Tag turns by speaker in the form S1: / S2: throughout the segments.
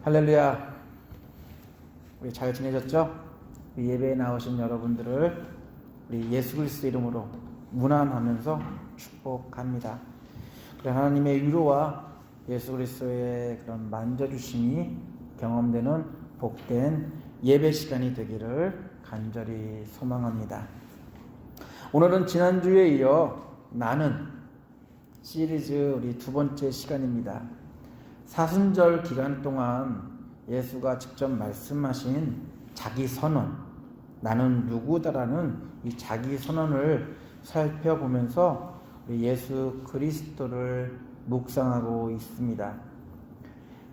S1: 할렐루야. 우리 잘 지내셨죠? 우리 예배에 나오신 여러분들을 우리 예수 그리스도 이름으로 문안하면서 축복합니다. 그래, 하나님의 위로와 예수 그리스도의 그런 만져주심이 경험되는 복된 예배 시간이 되기를 간절히 소망합니다. 오늘은 지난주에 이어 나는 시리즈 우리 두 번째 시간입니다. 사순절 기간 동안 예수가 직접 말씀하신 자기 선언, 나는 누구다라는 이 자기 선언을 살펴보면서 우리 예수 그리스도를 묵상하고 있습니다.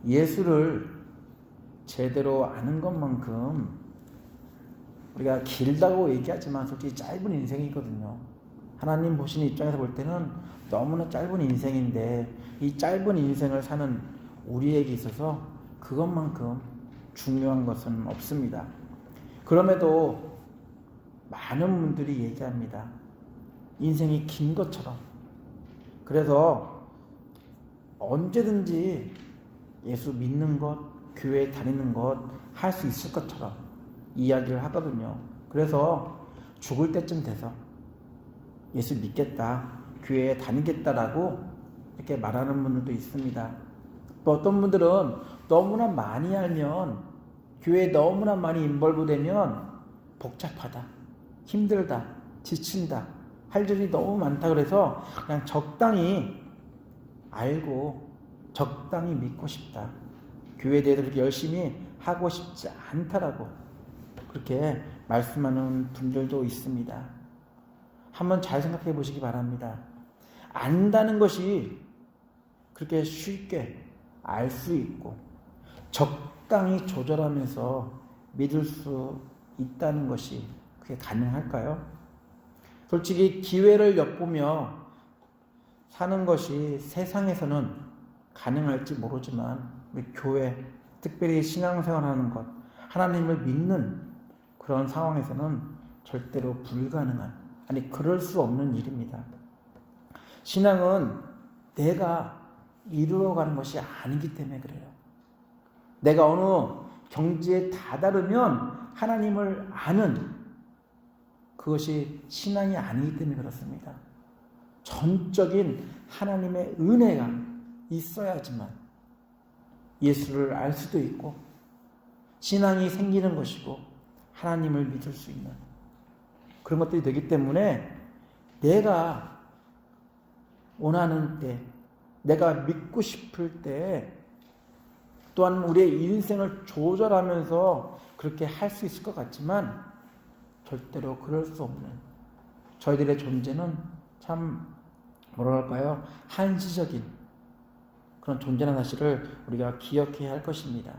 S1: 예수를 제대로 아는 것만큼 우리가 길다고 얘기하지만 솔직히 짧은 인생이거든요. 하나님 보시는 입장에서 볼 때는 너무나 짧은 인생인데 이 짧은 인생을 사는 우리에게 있어서 그것만큼 중요한 것은 없습니다. 그럼에도 많은 분들이 얘기합니다. 인생이 긴 것처럼. 그래서 언제든지 예수 믿는 것, 교회 다니는 것 할 수 있을 것처럼 이야기를 하거든요. 그래서 죽을 때쯤 돼서 예수 믿겠다, 교회에 다니겠다라고 이렇게 말하는 분들도 있습니다. 또 어떤 분들은 너무나 많이 알면, 교회에 너무나 많이 인벌브 되면 복잡하다, 힘들다, 지친다, 할 일이 너무 많다 그래서 그냥 적당히 알고 적당히 믿고 싶다, 교회에 대해서 그렇게 열심히 하고 싶지 않다라고 그렇게 말씀하는 분들도 있습니다. 한번 잘 생각해 보시기 바랍니다. 안다는 것이 그렇게 쉽게 알 수 있고 적당히 조절하면서 믿을 수 있다는 것이 그게 가능할까요? 솔직히 기회를 엿보며 사는 것이 세상에서는 가능할지 모르지만 우리 교회, 특별히 신앙생활하는 것, 하나님을 믿는 그런 상황에서는 절대로 불가능한, 아니 그럴 수 없는 일입니다. 신앙은 내가 이루어가는 것이 아니기 때문에 그래요. 내가 어느 경지에 다다르면 하나님을 아는 그것이 신앙이 아니기 때문에 그렇습니다. 전적인 하나님의 은혜가 있어야지만 예수를 알 수도 있고 신앙이 생기는 것이고 하나님을 믿을 수 있는 그런 것들이 되기 때문에 내가 원하는 때, 내가 믿고 싶을 때, 또한 우리의 인생을 조절하면서 그렇게 할 수 있을 것 같지만 절대로 그럴 수 없는, 저희들의 존재는 참 뭐랄까요, 한시적인 그런 존재라는 사실을 우리가 기억해야 할 것입니다.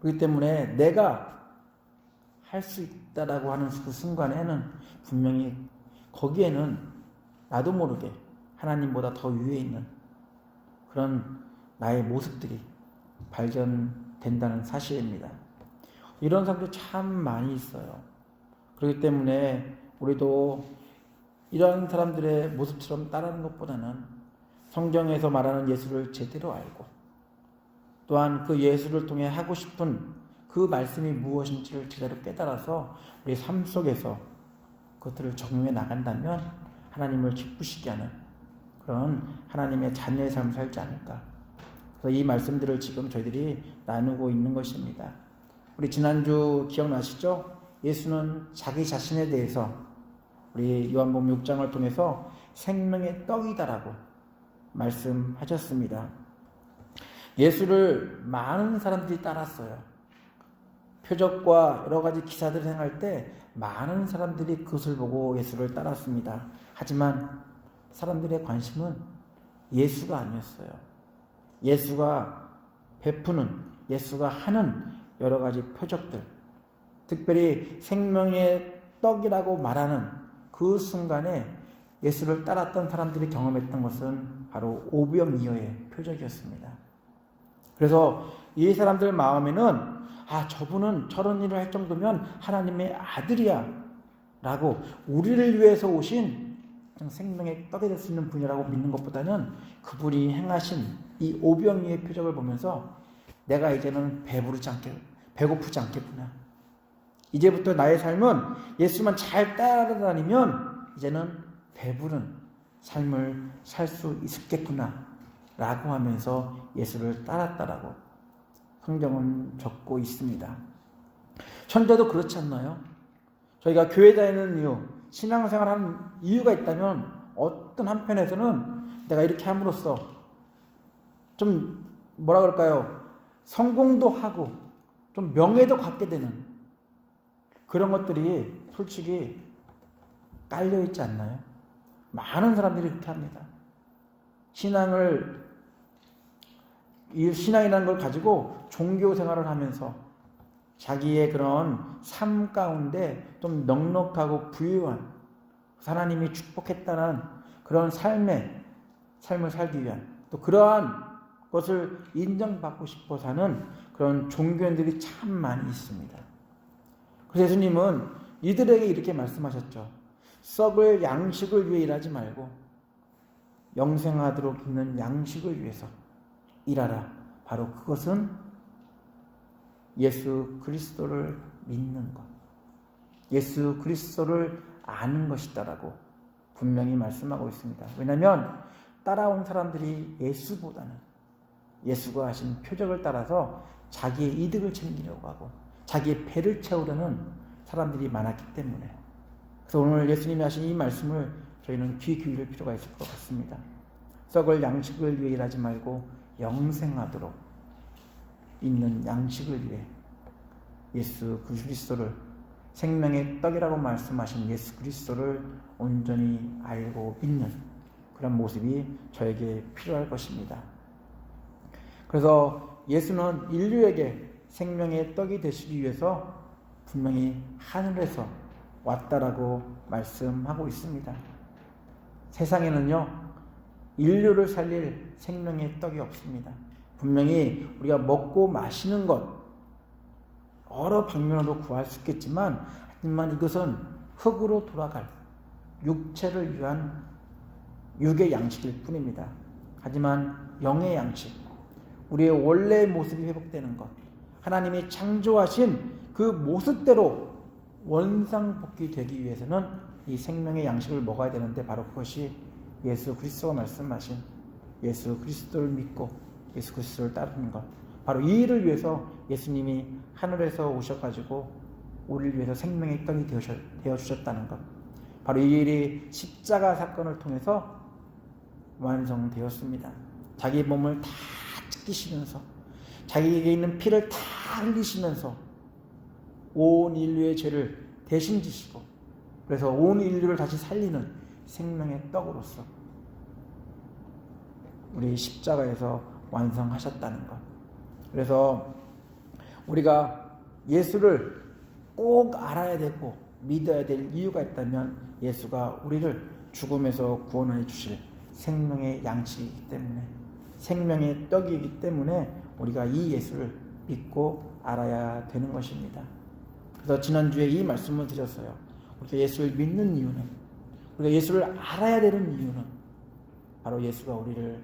S1: 그렇기 때문에 내가 할 수 있다라고 하는 그 순간에는 분명히 거기에는 나도 모르게 하나님보다 더 위에 있는 그런 나의 모습들이 발견된다는 사실입니다. 이런 사람들이 참 많이 있어요. 그렇기 때문에 우리도 이런 사람들의 모습처럼 따르는 것보다는 성경에서 말하는 예수를 제대로 알고 또한 그 예수를 통해 하고 싶은 그 말씀이 무엇인지를 제대로 깨달아서 우리 삶 속에서 그것들을 적용해 나간다면 하나님을 기쁘시게 하는 그런 하나님의 자녀의 삶을 살지 않을까. 그래서 이 말씀들을 지금 저희들이 나누고 있는 것입니다. 우리 지난주 기억나시죠? 예수는 자기 자신에 대해서 우리 요한복음 6장을 통해서 생명의 떡이다라고 말씀하셨습니다. 예수를 많은 사람들이 따랐어요. 표적과 여러 가지 기사들을 행할 때 많은 사람들이 그것을 보고 예수를 따랐습니다. 하지만 사람들의 관심은 예수가 아니었어요. 예수가 베푸는, 예수가 하는 여러 가지 표적들, 특별히 생명의 떡이라고 말하는 그 순간에 예수를 따랐던 사람들이 경험했던 것은 바로 오병이어의 표적이었습니다. 그래서 이 사람들 마음에는 저분은 저런 일을 할 정도면 하나님의 아들이야 라고 우리를 위해서 오신 생명의 떡이 될 수 있는 분이라고 믿는 것보다는 그분이 행하신 이 오병이의 표적을 보면서 내가 이제는 배고프지 않겠구나. 이제부터 나의 삶은 예수만 잘 따라다니면 이제는 배부른 삶을 살 수 있겠구나 라고 하면서 예수를 따랐다라고 성경은 적고 있습니다. 천도도 그렇지 않나요? 저희가 교회 다니는 이유, 신앙생활하는 이유가 있다면 어떤 한편에서는 내가 이렇게 함으로써 좀 뭐라 그럴까요? 성공도 하고 좀 명예도 갖게 되는 그런 것들이 솔직히 깔려있지 않나요? 많은 사람들이 그렇게 합니다. 신앙이라는 걸 가지고 종교 생활을 하면서 자기의 그런 삶 가운데 좀 넉넉하고 부유한 하나님이 축복했다는 그런 삶을 살기 위한 또 그러한 것을 인정받고 싶어 사는 그런 종교인들이 참 많이 있습니다. 그래서 예수님은 이들에게 이렇게 말씀하셨죠. 썩을 양식을 위해 일하지 말고 영생하도록 있는 양식을 위해서 일하라. 바로 그것은 예수 그리스도를 믿는 것, 예수 그리스도를 아는 것이다라고 분명히 말씀하고 있습니다. 왜냐하면 따라온 사람들이 예수가 하신 표적을 따라서 자기의 이득을 챙기려고 하고 자기의 배를 채우려는 사람들이 많았기 때문에. 그래서 오늘 예수님이 하신 이 말씀을 저희는 귀 기울일 필요가 있을 것 같습니다. 썩을 양식을 위해 일하지 말고 영생하도록 있는 양식을 위해 예수 그리스도를, 생명의 떡이라고 말씀하신 예수 그리스도를 온전히 알고 믿는 그런 모습이 저에게 필요할 것입니다. 그래서 예수는 인류에게 생명의 떡이 되시기 위해서 분명히 하늘에서 왔다라고 말씀하고 있습니다. 세상에는요, 인류를 살릴 생명의 떡이 없습니다. 분명히 우리가 먹고 마시는 것 여러 방면으로 구할 수 있겠지만, 하지만 이것은 흙으로 돌아갈 육체를 위한 육의 양식일 뿐입니다. 하지만 영의 양식, 우리의 원래의 모습이 회복되는 것, 하나님이 창조하신 그 모습대로 원상복귀 되기 위해서는 이 생명의 양식을 먹어야 되는데, 바로 그것이 예수 그리스도가 말씀하신 예수 그리스도를 믿고 예수 그리스도를 따르는 것, 바로 이 일을 위해서 예수님이 하늘에서 오셔가지고 우리를 위해서 생명의 떡이 되어주셨다는 것, 바로 이 일이 십자가 사건을 통해서 완성되었습니다. 자기 몸을 다 찢기시면서 자기에게 있는 피를 다 흘리시면서 온 인류의 죄를 대신 지시고, 그래서 온 인류를 다시 살리는 생명의 떡으로서 우리 십자가에서 완성하셨다는 것. 그래서 우리가 예수를 꼭 알아야 되고 믿어야 될 이유가 있다면, 예수가 우리를 죽음에서 구원해 주실 생명의 양식이기 때문에, 생명의 떡이기 때문에 우리가 이 예수를 믿고 알아야 되는 것입니다. 그래서 지난주에 이 말씀을 드렸어요. 우리가 예수를 믿는 이유는, 우리가 예수를 알아야 되는 이유는 바로 예수가 우리를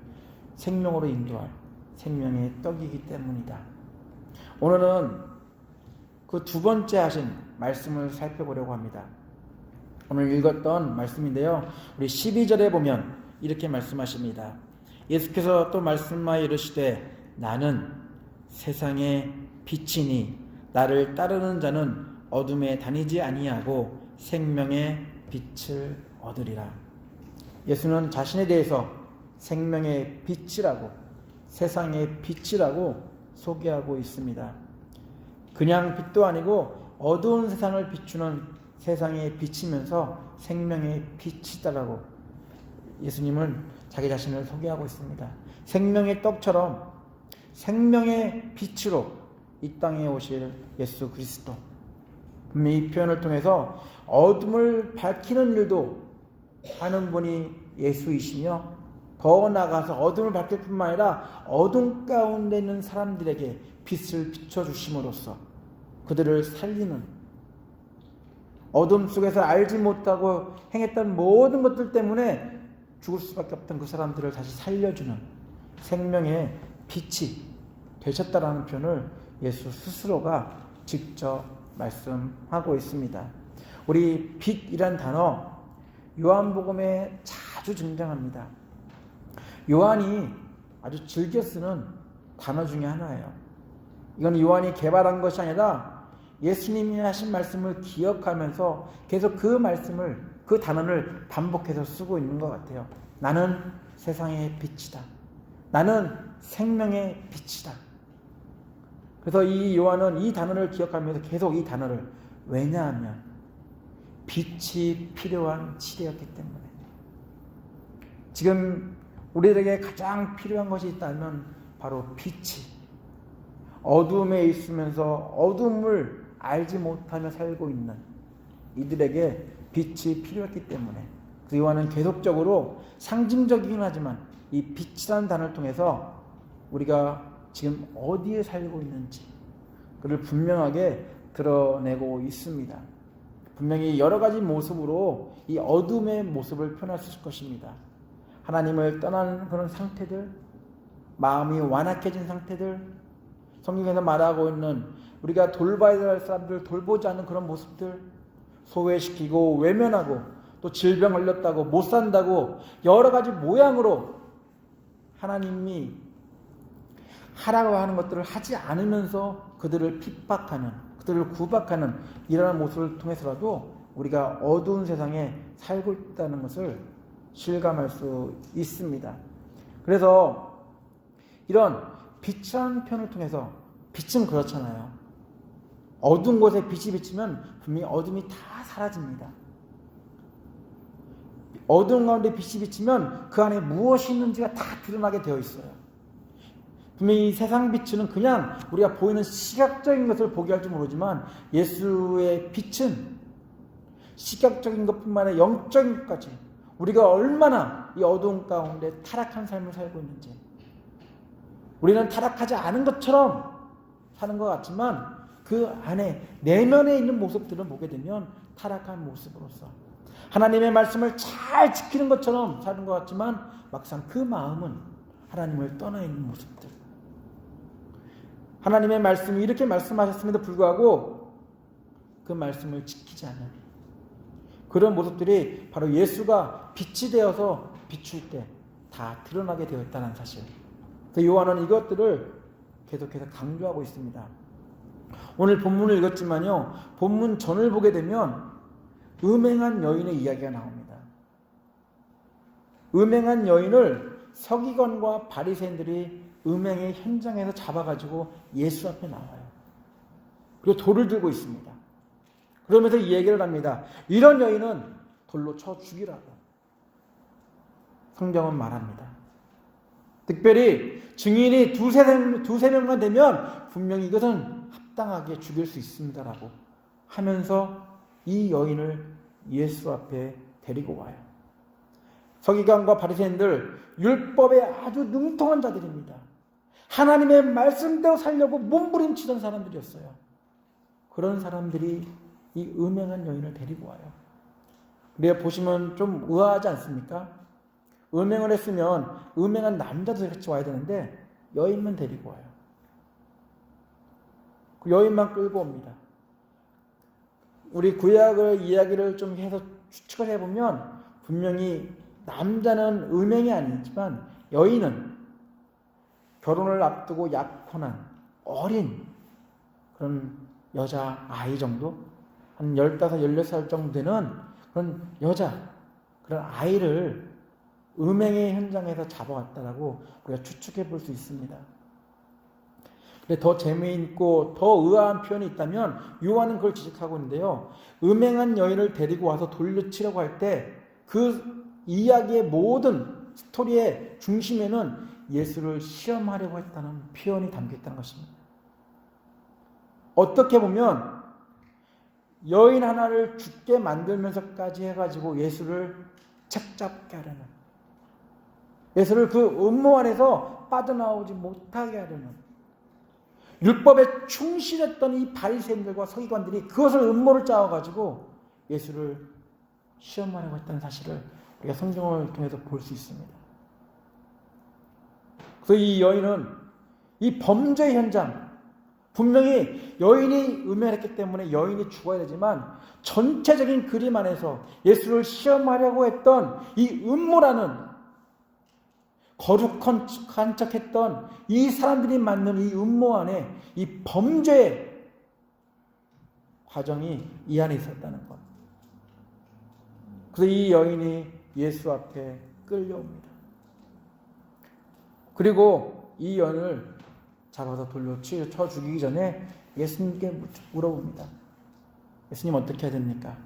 S1: 생명으로 인도할 생명의 떡이기 때문이다. 오늘은 그 두 번째 하신 말씀을 살펴보려고 합니다. 오늘 읽었던 말씀인데요, 우리 12절에 보면 이렇게 말씀하십니다. 예수께서 또 말씀하여 이르시되 나는 세상의 빛이니 나를 따르는 자는 어둠에 다니지 아니하고 생명의 빛을 얻으리라. 예수는 자신에 대해서 생명의 빛이라고, 세상의 빛이라고 소개하고 있습니다. 그냥 빛도 아니고 어두운 세상을 비추는 세상의 빛이면서 생명의 빛이다라고 예수님은 자기 자신을 소개하고 있습니다. 생명의 떡처럼 생명의 빛으로 이 땅에 오실 예수 그리스도, 이 표현을 통해서 어둠을 밝히는 일도 하는 분이 예수이시며, 더 나아가서 어둠을 밝힐 뿐만 아니라 어둠 가운데 있는 사람들에게 빛을 비춰주심으로써 그들을 살리는, 어둠 속에서 알지 못하고 행했던 모든 것들 때문에 죽을 수밖에 없던 그 사람들을 다시 살려주는 생명의 빛이 되셨다라는 표현을 예수 스스로가 직접 말씀하고 있습니다. 우리 빛이란 단어 요한복음에 자주 등장합니다. 요한이 아주 즐겨 쓰는 단어 중에 하나예요. 이건 요한이 개발한 것이 아니라 예수님이 하신 말씀을 기억하면서 계속 그 말씀을, 그 단어를 반복해서 쓰고 있는 것 같아요. 나는 세상의 빛이다. 나는 생명의 빛이다. 그래서 이 요한은 이 단어를 기억하면서 계속 이 단어를, 왜냐하면 빛이 필요한 시대였기 때문에. 지금 우리에게 가장 필요한 것이 있다면 바로 빛이, 어둠에 있으면서 어둠을 알지 못하며 살고 있는 이들에게 빛이 필요했기 때문에 그 요한은 계속적으로 상징적이긴 하지만 이 빛이라는 단어를 통해서 우리가 지금 어디에 살고 있는지 그를 분명하게 드러내고 있습니다. 분명히 여러 가지 모습으로 이 어둠의 모습을 표현할 수 있을 것입니다. 하나님을 떠나는 그런 상태들, 마음이 완악해진 상태들, 성경에서 말하고 있는 우리가 돌봐야 할 사람들 돌보지 않는 그런 모습들, 소외시키고 외면하고 또 질병 걸렸다고 못 산다고 여러 가지 모양으로 하나님이 하라고 하는 것들을 하지 않으면서 그들을 핍박하는, 그들을 구박하는 이러한 모습을 통해서라도 우리가 어두운 세상에 살고 있다는 것을 실감할 수 있습니다. 그래서 이런 빛이라는 표현을 통해서, 빛은 그렇잖아요. 어두운 곳에 빛이 비치면 분명히 어둠이 다 사라집니다. 어두운 가운데 빛이 비치면 그 안에 무엇이 있는지가 다 드러나게 되어 있어요. 분명히 세상 빛은 그냥 우리가 보이는 시각적인 것을 보게 할지 모르지만 예수의 빛은 시각적인 것뿐만 아니라 영적인 것까지, 우리가 얼마나 이 어두운 가운데 타락한 삶을 살고 있는지, 우리는 타락하지 않은 것처럼 사는 것 같지만 그 안에 내면에 있는 모습들을 보게 되면 타락한 모습으로서 하나님의 말씀을 잘 지키는 것처럼 사는 것 같지만 막상 그 마음은 하나님을 떠나 있는 모습들, 하나님의 말씀이 이렇게 말씀하셨음에도 불구하고 그 말씀을 지키지 않는 그런 모습들이 바로 예수가 빛이 되어서 비출 때 다 드러나게 되어 있다는 사실. 요한은 이것들을 계속해서 강조하고 있습니다. 오늘 본문을 읽었지만요, 본문 전을 보게 되면 음행한 여인의 이야기가 나옵니다. 음행한 여인을 서기관과 바리새인들이 음행의 현장에서 잡아가지고 예수 앞에 나와요. 그리고 돌을 들고 있습니다. 그러면서 이 얘기를 합니다. 이런 여인은 돌로 쳐 죽이라고 성경은 말합니다. 특별히 증인이 두세 명만 되면 분명히 이것은 합당하게 죽일 수 있습니다라고 하면서 이 여인을 예수 앞에 데리고 와요. 서기관과 바리새인들, 율법에 아주 능통한 자들입니다. 하나님의 말씀대로 살려고 몸부림치던 사람들이었어요. 그런 사람들이 이 음행한 여인을 데리고 와요. 우리가 보시면 좀 의아하지 않습니까? 음행을 했으면 음행한 남자도 같이 와야 되는데 여인만 데리고 와요. 그 여인만 끌고 옵니다. 우리 구약의 이야기를 좀 해서 추측을 해보면 분명히 남자는 음행이 아니지만 여인은 결혼을 앞두고 약혼한 어린 그런 여자아이 정도? 한 15, 16살 정도 되는 그런 여자, 그런 아이를 음행의 현장에서 잡아왔다라고 우리가 추측해 볼 수 있습니다. 근데 더 재미있고 더 의아한 표현이 있다면 요한은 그걸 지적하고 있는데요. 음행한 여인을 데리고 와서 돌려치려고 할 때 그 이야기의 모든 스토리의 중심에는 예수를 시험하려고 했다는 표현이 담겨 있다는 것입니다. 어떻게 보면 여인 하나를 죽게 만들면서까지 해가지고 예수를 책잡게 하려는, 예수를 그 음모 안에서 빠져나오지 못하게 하려는, 율법에 충실했던 이 바리새인들과 서기관들이 그것을 음모를 짜와가지고 예수를 시험하려고 했다는 사실을 우리가 성경을 통해서 볼 수 있습니다. 그래서 이 여인은 이 범죄 현장, 분명히 여인이 음행했기 때문에 여인이 죽어야 되지만 전체적인 그림 안에서 예수를 시험하려고 했던 이 음모라는, 거룩한 척했던 이 사람들이 만든 이 음모 안에 이 범죄의 과정이 이 안에 있었다는 것. 그래서 이 여인이 예수 앞에 끌려옵니다. 그리고 이 여인을 잡아서 돌로 쳐 죽이기 전에 예수님께 물어봅니다. 예수님, 어떻게 해야 됩니까?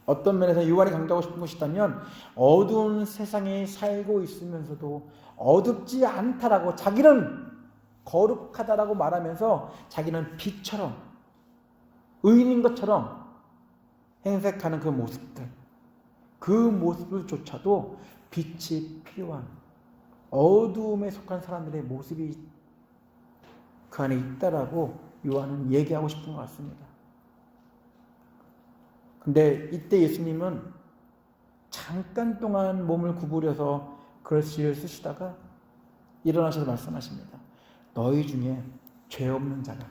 S1: 어떤 면에서 요한이 강조하고 싶은 것이 있다면, 어두운 세상에 살고 있으면서도 어둡지 않다라고, 자기는 거룩하다라고 말하면서 자기는 빛처럼, 의인인 것처럼 행색하는 그 모습들, 그 모습을조차도 빛이 필요한, 어두움에 속한 사람들의 모습이 그 안에 있다라고 요한은 얘기하고 싶은 것 같습니다. 근데 이때 예수님은 잠깐 동안 몸을 구부려서 글씨를 쓰시다가 일어나셔서 말씀하십니다. 너희 중에 죄 없는 자가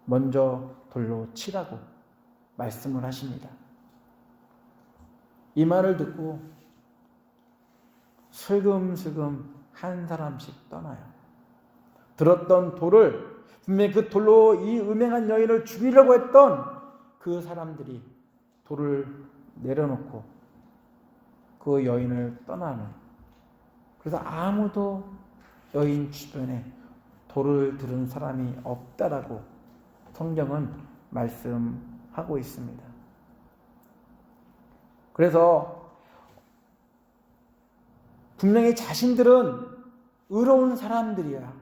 S1: 먼저 돌로 치라고 말씀을 하십니다. 이 말을 듣고 슬금슬금 한 사람씩 떠나요. 들었던 돌을, 분명히 그 돌로 이 음행한 여인을 죽이려고 했던 그 사람들이 돌을 내려놓고 그 여인을 떠나는, 그래서 아무도 여인 주변에 돌을 들은 사람이 없다라고 성경은 말씀하고 있습니다. 그래서 분명히 자신들은 의로운 사람들이야,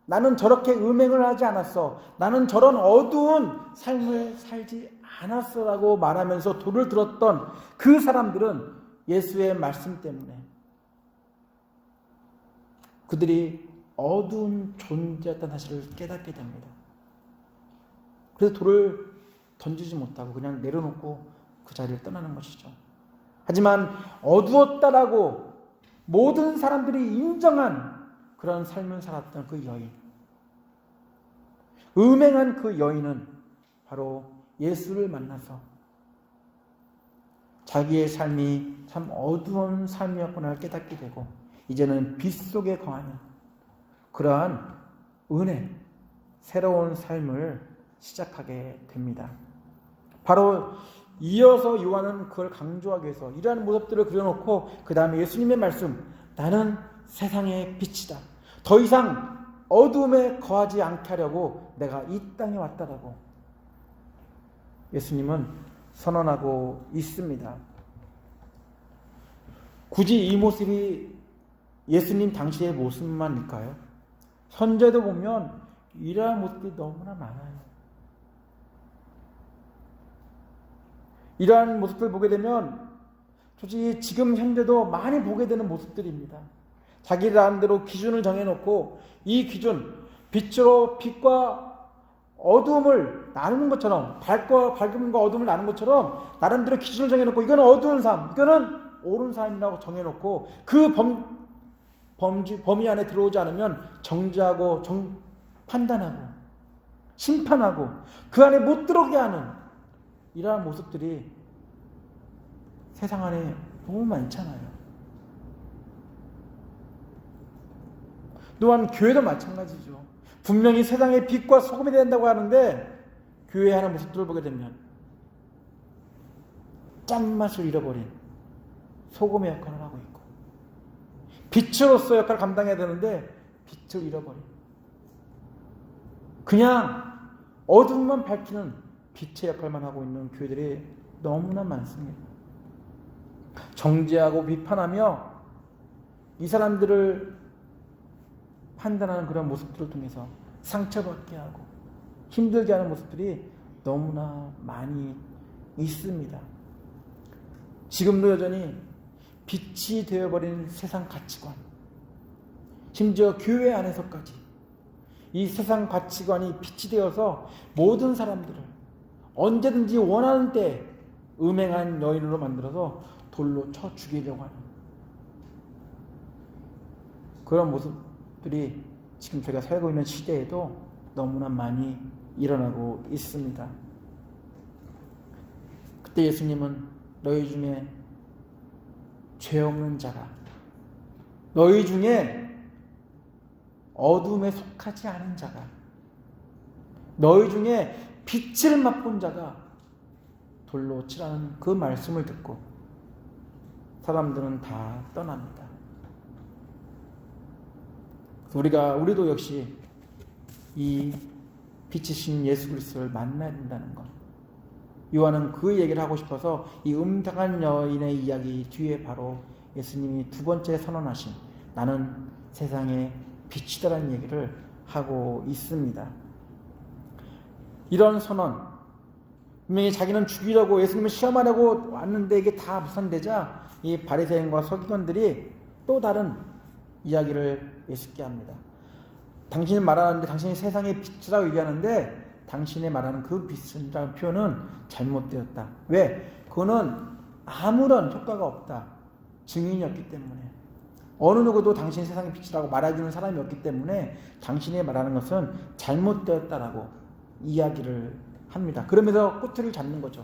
S1: 나는 저렇게 음행을 하지 않았어, 나는 저런 어두운 삶을 살지 않았어 라고 말하면서 돌을 들었던 그 사람들은 예수의 말씀 때문에 그들이 어두운 존재였다는 사실을 깨닫게 됩니다. 그래서 돌을 던지지 못하고 그냥 내려놓고 그 자리를 떠나는 것이죠. 하지만 어두웠다라고 모든 사람들이 인정한 그런 삶을 살았던 그 여인, 음행한 그 여인은 바로 예수를 만나서 자기의 삶이 참 어두운 삶이었구나를 깨닫게 되고 이제는 빛 속에 거하는 그러한 은혜, 새로운 삶을 시작하게 됩니다. 바로 이어서 요한은 그걸 강조하기 위해서 이러한 모습들을 그려놓고 그 다음에 예수님의 말씀, 나는 세상의 빛이다, 더 이상 어둠에 거하지 않게 하려고 내가 이 땅에 왔다라고 예수님은 선언하고 있습니다. 굳이 이 모습이 예수님 당시의 모습만일까요? 현재도 보면 이러한 모습이 너무나 많아요. 이러한 모습을 보게 되면 솔직히 지금 현재도 많이 보게 되는 모습들입니다. 자기 나름대로 기준을 정해놓고 이 기준, 빛과 어두움을 나누는 것처럼, 밝음과 어두움을 나누는 것처럼 나름대로 기준을 정해놓고 이거는 어두운 삶, 이거는 옳은 삶이라고 정해놓고 그 범위 안에 들어오지 않으면 정죄하고 판단하고 심판하고 그 안에 못 들어오게 하는 이러한 모습들이 세상 안에 너무 많잖아요. 또한 교회도 마찬가지죠. 분명히 세상의 빛과 소금이 된다고 하는데 교회에 하는 모습들을 보게 되면 짠맛을 잃어버린 소금의 역할을 하고 있고, 빛으로서 역할을 감당해야 되는데 빛을 잃어버린, 그냥 어둠만 밝히는 빛의 역할만 하고 있는 교회들이 너무나 많습니다. 정죄하고 비판하며 이 사람들을 판단하는 그런 모습들을 통해서 상처받게 하고 힘들게 하는 모습들이 너무나 많이 있습니다. 지금도 여전히 빛이 되어버린 세상 가치관, 심지어 교회 안에서까지 이 세상 가치관이 빛이 되어서 모든 사람들을 언제든지 원하는 때 음행한 여인으로 만들어서 돌로 쳐 죽이려고 하는 그런 모습들이 지금 저희가 살고 있는 시대에도 너무나 많이 일어나고 있습니다. 그때 예수님은 너희 중에 죄 없는 자가, 너희 중에 어둠에 속하지 않은 자가, 너희 중에 빛을 맛본 자가 돌로 치라는 그 말씀을 듣고 사람들은 다 떠납니다. 우리도 역시 이 빛이신 예수 그리스도를 만나야 된다는 것. 요한은 그 얘기를 하고 싶어서 이 음탕한 여인의 이야기 뒤에 바로 예수님이 두 번째 선언하신 나는 세상의 빛이다라는 얘기를 하고 있습니다. 이런 선언, 분명히 자기는 죽이려고 예수님을 시험하려고 왔는데 이게 다 무산되자 이 바리새인과 서기관들이 또 다른 이야기를 예수께 합니다. 당신이 말하는데 당신이 세상의 빛이라고 얘기하는데 당신이 말하는 그 빛이라는 표현은 잘못되었다. 왜? 그거는 아무런 효과가 없다. 증인이었기 때문에. 어느 누구도 당신이 세상의 빛이라고 말해주는 사람이 없기 때문에 당신이 말하는 것은 잘못되었다라고 이야기를 합니다. 그러면서 꼬투리를 잡는 거죠.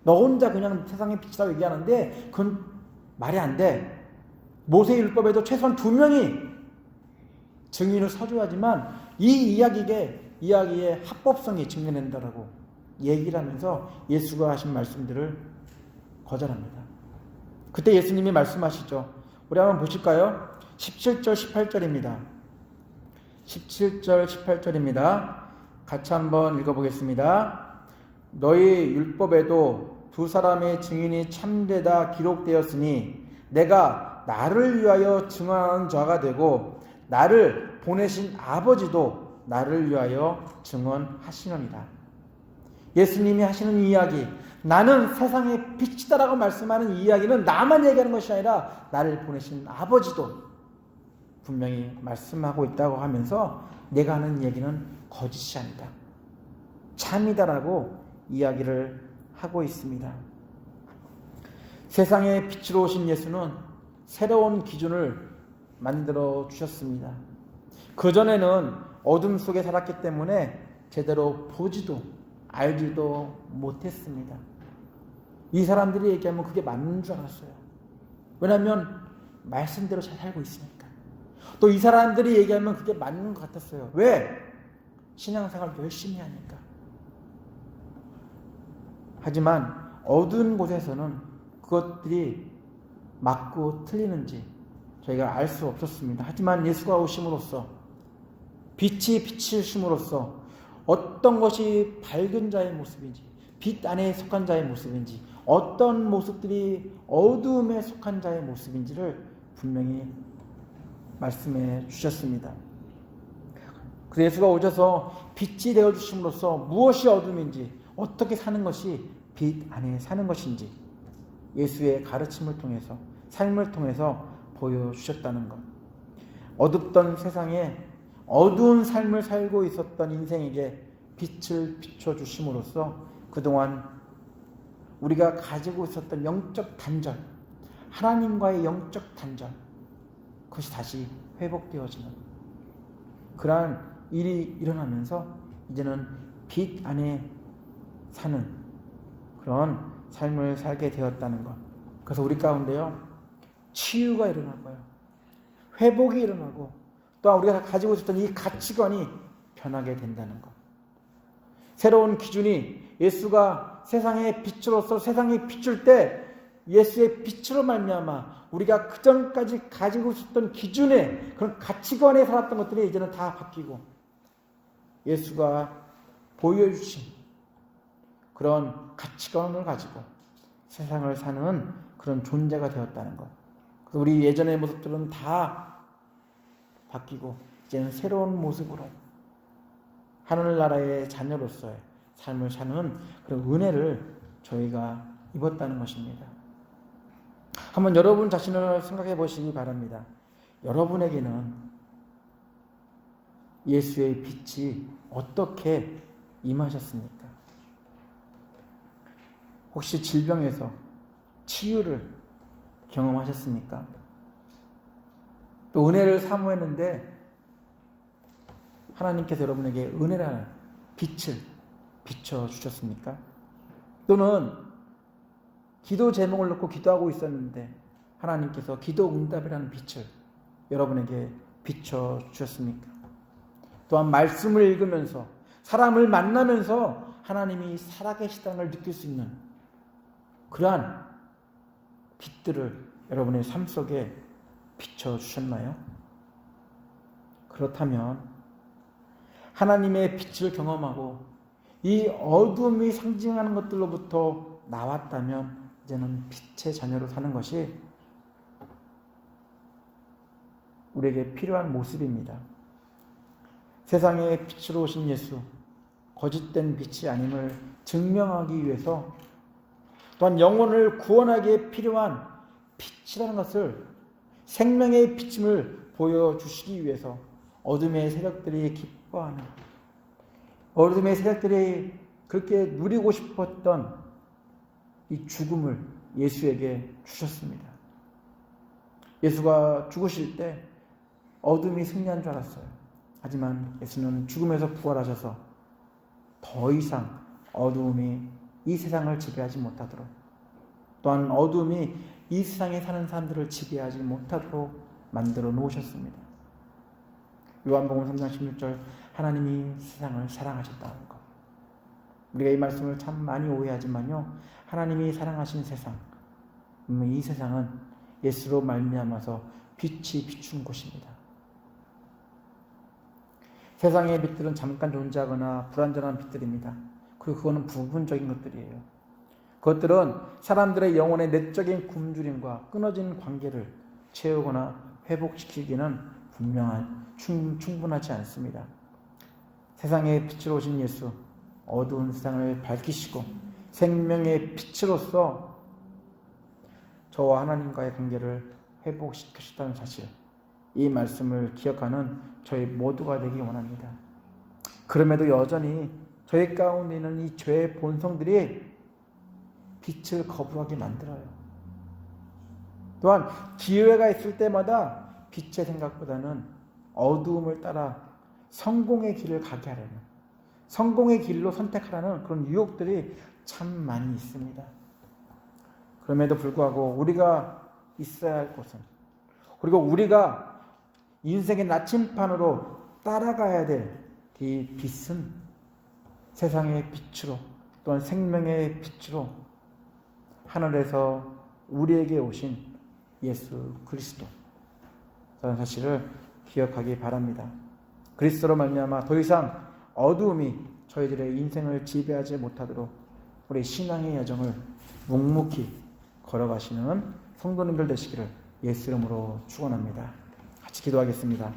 S1: 너 혼자 그냥 세상의 빛이라고 얘기하는데 그건 말이 안 돼. 모세율법에도 최소한 2명이 증인을 서줘야지만 이 이야기의 합법성이 증명된다라고 얘기를 하면서 예수가 하신 말씀들을 거절합니다. 그때 예수님이 말씀하시죠. 우리 한번 보실까요? 17절 18절입니다. 17절 18절입니다. 같이 한번 읽어보겠습니다. 너희 율법에도 두 사람의 증인이 참되다 기록되었으니 내가 나를 위하여 증언하는 자가 되고 나를 보내신 아버지도 나를 위하여 증언하시느니라. 예수님이 하시는 이야기, 나는 세상의 빛이다라고 말씀하는 이야기는 나만 얘기하는 것이 아니라 나를 보내신 아버지도 분명히 말씀하고 있다고 하면서 내가 하는 얘기는 거짓이 아니다, 참이다라고 이야기를 하고 있습니다. 세상의 빛으로 오신 예수는 새로운 기준을 만들어 주셨습니다. 그전에는 어둠 속에 살았기 때문에 제대로 보지도 알지도 못했습니다. 이 사람들이 얘기하면 그게 맞는 줄 알았어요. 왜냐하면 말씀대로 잘 살고 있으니까. 또 이 사람들이 얘기하면 그게 맞는 것 같았어요. 왜? 신앙생활 열심히 하니까. 하지만 어두운 곳에서는 그것들이 맞고 틀리는지 저희가 알 수 없었습니다. 하지만 예수가 오심으로써 빛이 비치심으로써 어떤 것이 밝은 자의 모습인지, 빛 안에 속한 자의 모습인지, 어떤 모습들이 어두움에 속한 자의 모습인지를 분명히 말씀해 주셨습니다. 그래서 예수가 오셔서 빛이 되어주심으로써 무엇이 어둠인지, 어떻게 사는 것이 빛 안에 사는 것인지 예수의 가르침을 통해서, 삶을 통해서 보여주셨다는 것. 어둡던 세상에 어두운 삶을 살고 있었던 인생에게 빛을 비춰주심으로써 그동안 우리가 가지고 있었던 영적 단절, 하나님과의 영적 단절, 그것이 다시 회복되어지는 그러한 일이 일어나면서 이제는 빛 안에 사는 그런 삶을 살게 되었다는 것. 그래서 우리 가운데요, 치유가 일어나고요, 회복이 일어나고, 또한 우리가 가지고 있었던 이 가치관이 변하게 된다는 것. 새로운 기준이 예수가 세상의 빛으로서 세상에 비출 때 예수의 빛으로 말미암아 우리가 그전까지 가지고 있었던 기준에, 그런 가치관에 살았던 것들이 이제는 다 바뀌고 예수가 보여주신 그런 가치관을 가지고 세상을 사는 그런 존재가 되었다는 것. 그래서 우리 예전의 모습들은 다 바뀌고 이제는 새로운 모습으로 하늘나라의 자녀로서의 삶을 사는 그런 은혜를 저희가 입었다는 것입니다. 한번 여러분 자신을 생각해 보시기 바랍니다. 여러분에게는 예수의 빛이 어떻게 임하셨습니까? 혹시 질병에서 치유를 경험하셨습니까? 또 은혜를 사모했는데 하나님께서 여러분에게 은혜라는 빛을 비춰주셨습니까? 또는 기도 제목을 놓고 기도하고 있었는데 하나님께서 기도 응답이라는 빛을 여러분에게 비춰주셨습니까? 또한 말씀을 읽으면서 사람을 만나면서 하나님이 살아계시다는 걸 느낄 수 있는 그러한 빛들을 여러분의 삶 속에 비춰주셨나요? 그렇다면 하나님의 빛을 경험하고 이 어둠이 상징하는 것들로부터 나왔다면 이제는 빛의 자녀로 사는 것이 우리에게 필요한 모습입니다. 세상에 빛으로 오신 예수, 거짓된 빛이 아님을 증명하기 위해서 또한 영혼을 구원하기에 필요한 빛이라는 것을 생명의 비침을 보여주시기 위해서 어둠의 세력들이 기뻐하는 어둠의 세력들이 그렇게 누리고 싶었던 이 죽음을 예수에게 주셨습니다. 예수가 죽으실 때 어둠이 승리한 줄 알았어요. 하지만 예수는 죽음에서 부활하셔서 더 이상 어두움이 이 세상을 지배하지 못하도록 또한 어두움이 이 세상에 사는 사람들을 지배하지 못하도록 만들어 놓으셨습니다. 요한복음 3장 16절 하나님이 세상을 사랑하셨다는 것. 우리가 이 말씀을 참 많이 오해하지만요. 하나님이 사랑하신 세상, 이 세상은 예수로 말미암아서 빛이 비춘 곳입니다. 세상의 빛들은 잠깐 존재하거나 불완전한 빛들입니다. 그리고 그거는 부분적인 것들이에요. 그것들은 사람들의 영혼의 내적인 굶주림과 끊어진 관계를 채우거나 회복시키기는 충분하지 않습니다. 세상의 빛으로 오신 예수, 어두운 세상을 밝히시고 생명의 빛으로서 저와 하나님과의 관계를 회복시키셨다는 사실, 이 말씀을 기억하는 저희 모두가 되기 원합니다. 그럼에도 여전히 저희 가운데 있는 이 죄의 본성들이 빛을 거부하게 만들어요. 또한 기회가 있을 때마다 빛의 생각보다는 어두움을 따라 성공의 길을 가게 하려는, 성공의 길로 선택하라는 그런 유혹들이 참 많이 있습니다. 그럼에도 불구하고 우리가 있어야 할 곳은, 그리고 우리가 인생의 나침판으로 따라가야 될 이 빛은 세상의 빛으로 또한 생명의 빛으로 하늘에서 우리에게 오신 예수 그리스도, 라는 사실을 기억하기 바랍니다. 그리스도로 말미암아 더 이상 어두움이 저희들의 인생을 지배하지 못하도록 우리 신앙의 여정을 묵묵히 걸어가시는 성도님들 되시기를 예수 이름으로 축원합니다. 같이 기도하겠습니다.